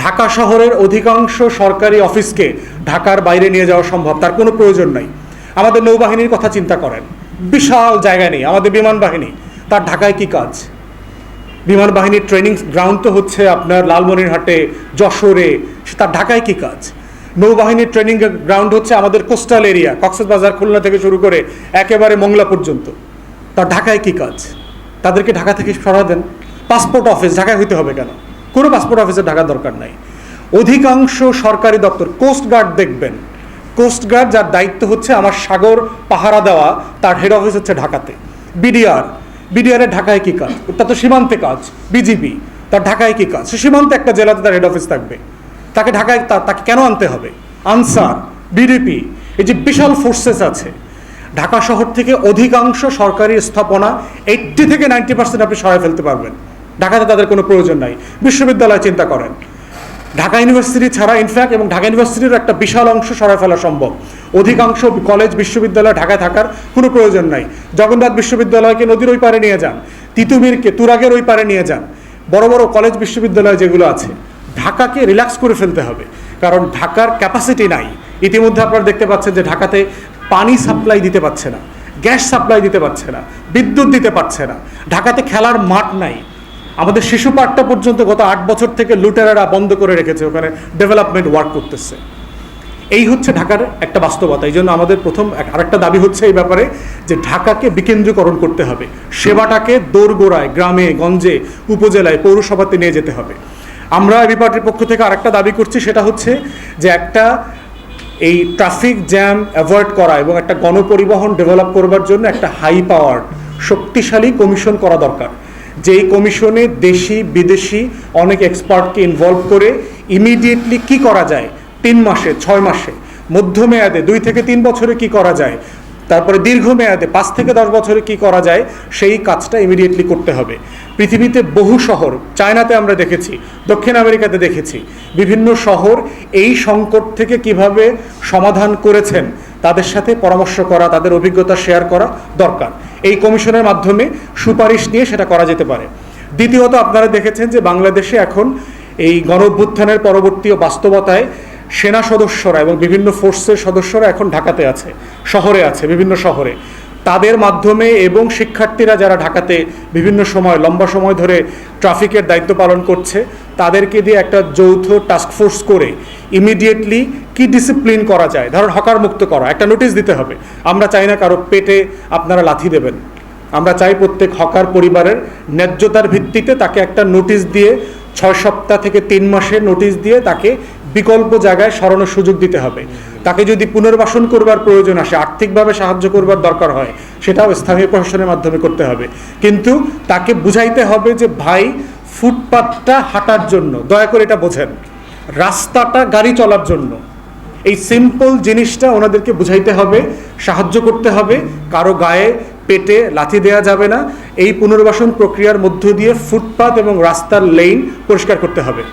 ঢাকা শহরের অধিকাংশ সরকারি অফিসকে ঢাকার বাইরে নিয়ে যাওয়া সম্ভব, তার কোনো প্রয়োজন নাই। আমাদের নৌবাহিনীর কথা চিন্তা করেন, বিশাল জায়গা নেই। আমাদের বিমান বাহিনী, তার ঢাকায় কি কাজ? বিমান বাহিনীর ট্রেনিং গ্রাউন্ড তো হচ্ছে আপনার লালমনিরহাটে, যশোরে, তার ঢাকায় কি কাজ? নৌবাহিনীর ট্রেনিং গ্রাউন্ড হচ্ছে আমাদের কোস্টাল এরিয়া, কক্সবাজার, খুলনা থেকে শুরু করে একেবারে মোংলা পর্যন্ত, তার ঢাকায় কি কাজ? তাদেরকে ঢাকা থেকে সরা দেন। পাসপোর্ট অফিস ঢাকায় হইতে হবে কেন? কোনো পাসপোর্ট অফিসের ঢাকার দরকার নাই। অধিকাংশ সরকারি দপ্তর, কোস্টগার্ড দেখবেন, কোস্টগার্ড যার দায়িত্ব হচ্ছে আমার সাগর পাহারা দেওয়া, তার হেড অফিস হচ্ছে ঢাকাতে। বিডিআরের ঢাকায় কি কাজ? তার তো সীমান্তে কাজ। বিজিবি, তার ঢাকায় কি কাজ? সে সীমান্তে একটা জেলাতে তার হেড অফিস থাকবে, তাকে ঢাকায় তাকে কেন আনতে হবে? আনসার, বিডিপি, এই যে বিশাল ফোর্সেস আছে, ঢাকা শহর থেকে অধিকাংশ সরকারি স্থাপনা 80 থেকে 90% আপনি সরাই ফেলতে পারবেন। ঢাকাতে তাদের কোনো প্রয়োজন নাই। বিশ্ববিদ্যালয় চিন্তা করেন, ঢাকা ইউনিভার্সিটি ছাড়া ইনফ্যাক্ট, এবং ঢাকা ইউনিভার্সিটির একটা বিশাল অংশ সরাই ফেলা সম্ভব। অধিকাংশ কলেজ বিশ্ববিদ্যালয় ঢাকায় থাকার কোনো প্রয়োজন নাই। জগন্নাথ বিশ্ববিদ্যালয়কে নদীর ওই পারে নিয়ে যান, তিতুমিরকে তুরাগের ওই পারে নিয়ে যান। বড় বড় কলেজ বিশ্ববিদ্যালয় যেগুলো আছে, ঢাকাকে রিল্যাক্স করে ফেলতে হবে, কারণ ঢাকার ক্যাপাসিটি নাই। ইতিমধ্যে আপনারা দেখতে পাচ্ছেন যে ঢাকাতে পানি সাপ্লাই দিতে পারছে না, গ্যাস সাপ্লাই দিতে পারছে না, বিদ্যুৎ দিতে পারছে না। ঢাকাতে খেলার মাঠ নাই। আমাদের শিশু পার্কটা পর্যন্ত গত 8 বছর থেকে লুটেরারা বন্ধ করে রেখেছে, ওখানে ডেভেলপমেন্ট ওয়ার্ক করতেছে। এই হচ্ছে ঢাকার একটা বাস্তবতা। এই জন্য আমাদের প্রথম আরেকটা দাবি হচ্ছে এই ব্যাপারে যে ঢাকাকে বিকেন্দ্রীকরণ করতে হবে, সেবাটাকে দোরগোড়ায়, গ্রামে গঞ্জে, উপজেলায়, পৌরসভাতে নিয়ে যেতে হবে। আমরা এবি পার্টির পক্ষ থেকে আরেকটা দাবি করছি, সেটা হচ্ছে যে একটা এই ট্রাফিক জ্যাম অ্যাভয়েড করা এবং একটা গণপরিবহন ডেভেলপ করবার জন্য একটা হাই পাওয়ার শক্তিশালী কমিশন করা দরকার। যেই কমিশনে দেশি বিদেশি অনেক এক্সপার্টকে ইনভলভ করে ইমিডিয়েটলি কি করা যায়, 3 মাসে, 6 মাসে, মধ্যমেয়াদে 2 থেকে 3 বছরে কি করা যায়, তারপরে দীর্ঘমেয়াদে 5 থেকে 10 বছরে কি করা যায়, সেই কাজটা ইমিডিয়েটলি করতে হবে। পৃথিবীতে বহু শহর, চায়নাতে আমরা দেখেছি, দক্ষিণ আমেরিকাতে দেখেছি, বিভিন্ন শহর এই সংকট থেকে কিভাবে সমাধান করেছেন, তাদের সাথে পরামর্শ করা, তাদের অভিজ্ঞতা শেয়ার করা দরকার। এই কমিশনের মাধ্যমে সুপারিশ নিয়ে সেটা করা যেতে পারে। দ্বিতীয়ত, আপনারা দেখেছেন যে বাংলাদেশে এখন এই গণঅভ্যুত্থানের পরবর্তী বাস্তবতায় সেনা সদস্যরা এবং বিভিন্ন ফোর্সের সদস্যরা এখন ঢাকাতে আছে, শহরে আছে, বিভিন্ন শহরে। তাদের মাধ্যমে এবং শিক্ষার্থীরা যারা ঢাকাতে বিভিন্ন সময়, লম্বা সময় ধরে ট্রাফিকের দায়িত্ব পালন করছে, তাদেরকে দিয়ে একটা যৌথ টাস্কফোর্স করে ইমিডিয়েটলি কি ডিসিপ্লিন করা যায়, ধরুন হকার মুক্ত করা, একটা নোটিশ দিতে হবে। আমরা চাই না কারো পেটে আপনারা লাথি দেবেন। আমরা চাই প্রত্যেক হকার পরিবারের ন্যায্যতার ভিত্তিতে তাকে একটা নোটিশ দিয়ে, 6 সপ্তাহ থেকে 3 মাসের নোটিশ দিয়ে তাকে বিকল্প জায়গায় সরানোর সুযোগ দিতে হবে। তাকে যদি পুনর্বাসন করবার প্রয়োজন আসে, আর্থিকভাবে সাহায্য করবার দরকার হয়, সেটাও স্থানীয় প্রশাসনের মাধ্যমে করতে হবে। কিন্তু তাকে বুঝাইতে হবে যে ভাই, ফুটপাতটা হাঁটার জন্য, দয়া করে এটা বোঝেন, রাস্তাটা গাড়ি চলার জন্য। এই সিম্পল জিনিসটা ওনাদেরকে বুঝাইতে হবে, সাহায্য করতে হবে। কারো গায়ে পেটে লাথি দেওয়া যাবে না। এই পুনর্বাসন প্রক্রিয়ার মধ্য দিয়ে ফুটপাত এবং রাস্তার লেন পরিষ্কার করতে হবে।